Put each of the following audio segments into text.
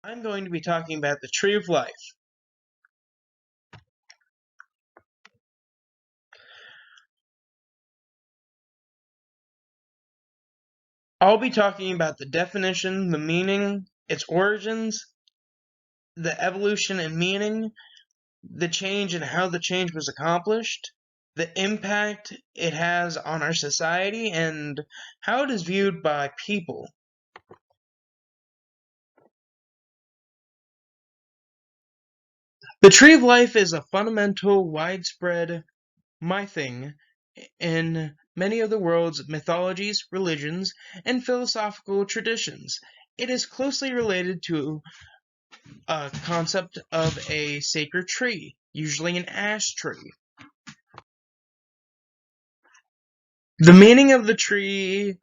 I'm going to be talking about the Tree of Life. I'll be talking about the definition, the meaning, its origins, the evolution and meaning, the change and how the change was accomplished, the impact it has on our society, and how it is viewed by people. The Tree of Life is a fundamental, widespread mything in many of the world's mythologies, religions, and philosophical traditions. It is closely related to a concept of a sacred tree, usually an ash tree. The meaning of the tree,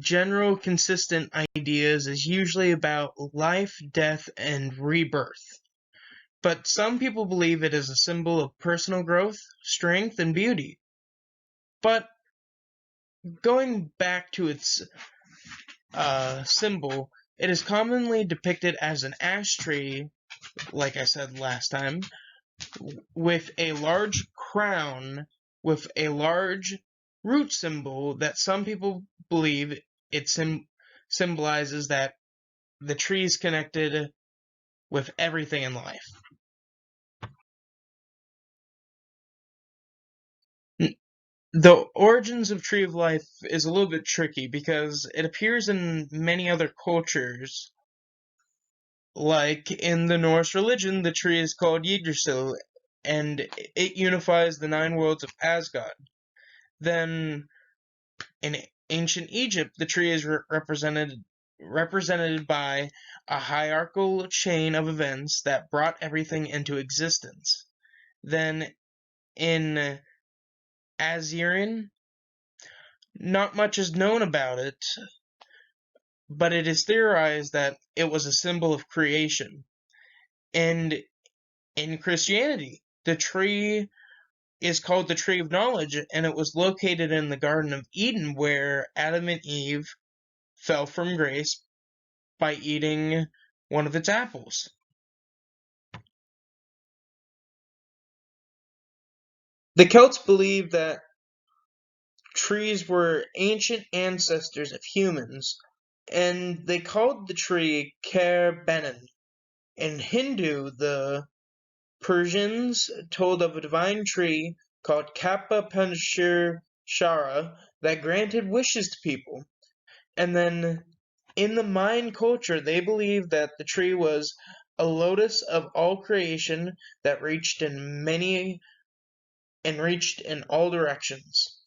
general consistent ideas, is usually about life, death, and rebirth. But some people believe it is a symbol of personal growth, strength, and beauty. But going back to its symbol, it is commonly depicted as an ash tree, like I said last time, with a large crown with a large root symbol that some people believe it symbolizes that the tree is connected with everything in life. The origins of Tree of Life is a little bit tricky because it appears in many other cultures. Like in the Norse religion, the tree is called Yggdrasil, and it unifies the 9 worlds of Asgard. Then in ancient Egypt, the tree is represented by a hierarchical chain of events that brought everything into existence. Then in Assyrian, not much is known about it, but it is theorized that it was a symbol of creation. And in Christianity, the tree is called the Tree of Knowledge, and it was located in the Garden of Eden where Adam and Eve fell from grace by eating one of its apples. The Celts believed that trees were ancient ancestors of humans, and they called the tree Ker Benin. In Hindu, the Persians told of a divine tree called Kappa Panchashara that granted wishes to people. And then in the Mayan culture, they believed that the tree was a lotus of all creation that reached in all directions.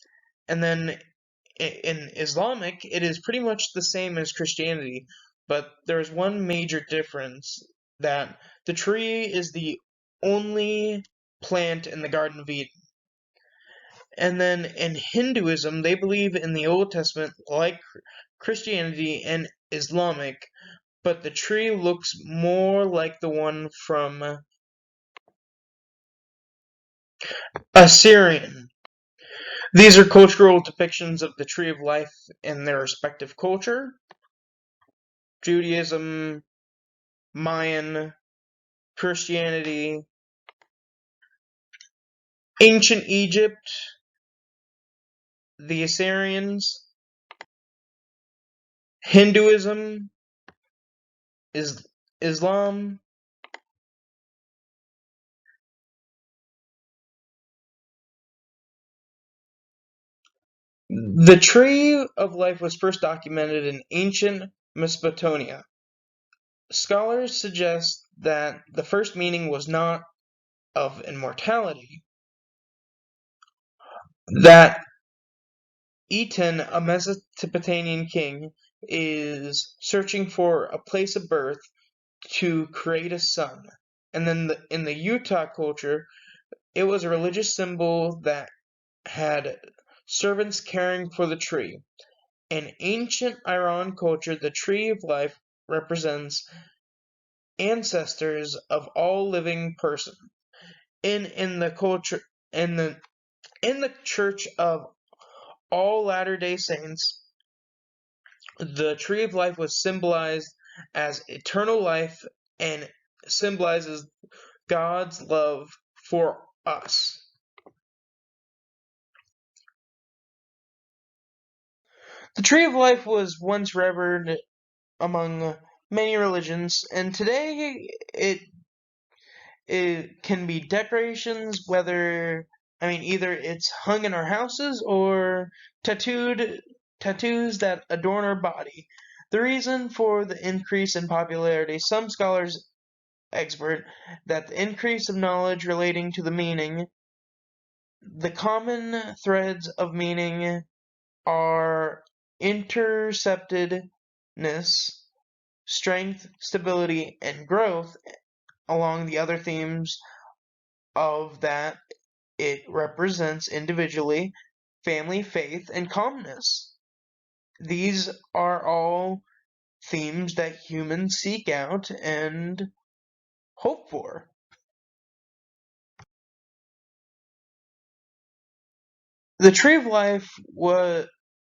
And then in Islamic, it is pretty much the same as Christianity, but there's one major difference, that the tree is the only plant in the Garden of Eden. And then in Hinduism, they believe in the Old Testament like Christianity and Islamic, but the tree looks more like the one from Assyrian. These are cultural depictions of the Tree of Life in their respective culture. Judaism, Mayan, Christianity, Ancient Egypt, the Assyrians, Hinduism, Islam. The Tree of Life was first documented in ancient Mesopotamia. Scholars suggest that the first meaning was not of immortality, that Eton, a Mesopotamian king, is searching for a place of birth to create a son. And then in the Utah culture, it was a religious symbol that had servants caring for the tree. In ancient Iran culture, the Tree of Life represents ancestors of all living person. In the culture in the Church of All Latter-day Saints, the Tree of Life was symbolized as eternal life and symbolizes God's love for us. The tree of life was once revered among many religions, and today it can be decorations, either it's hung in our houses or tattoos that adorn our body. The reason for the increase in popularity, some scholars expert that the increase of knowledge relating to the meaning, the common threads of meaning are interceptedness, strength, stability, and growth, along the other themes of that it represents individually, family, faith, and calmness. These are all themes that humans seek out and hope for. The Tree of Life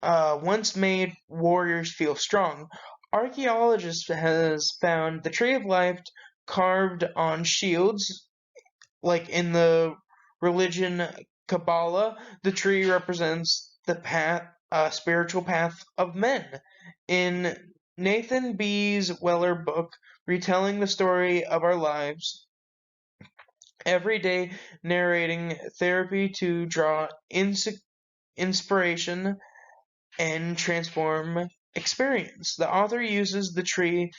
once made warriors feel strong. Archaeologists has found the Tree of Life carved on shields, like in the religion Kabbalah. The tree represents the spiritual path of men. In Nathan B. Weller book, retelling the story of our lives, every day narrating therapy to draw inspiration and transform experience. The author uses the tree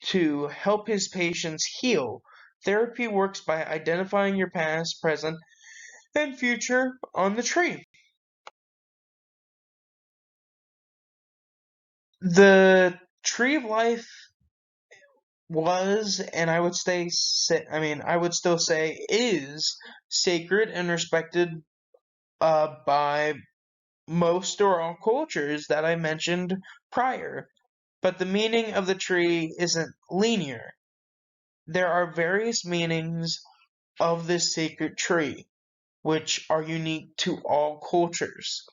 to help his patients heal. Therapy works by identifying your past, present, and future on the tree. The Tree of Life was, and I would still say is sacred and respected by most or all cultures that I mentioned prior. But the meaning of the tree isn't linear. There are various meanings of this sacred tree, which are unique to all cultures.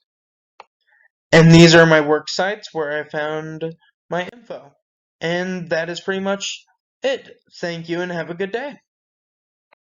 And these are my work sites where I found my info. And that is pretty much it. Thank you and have a good day.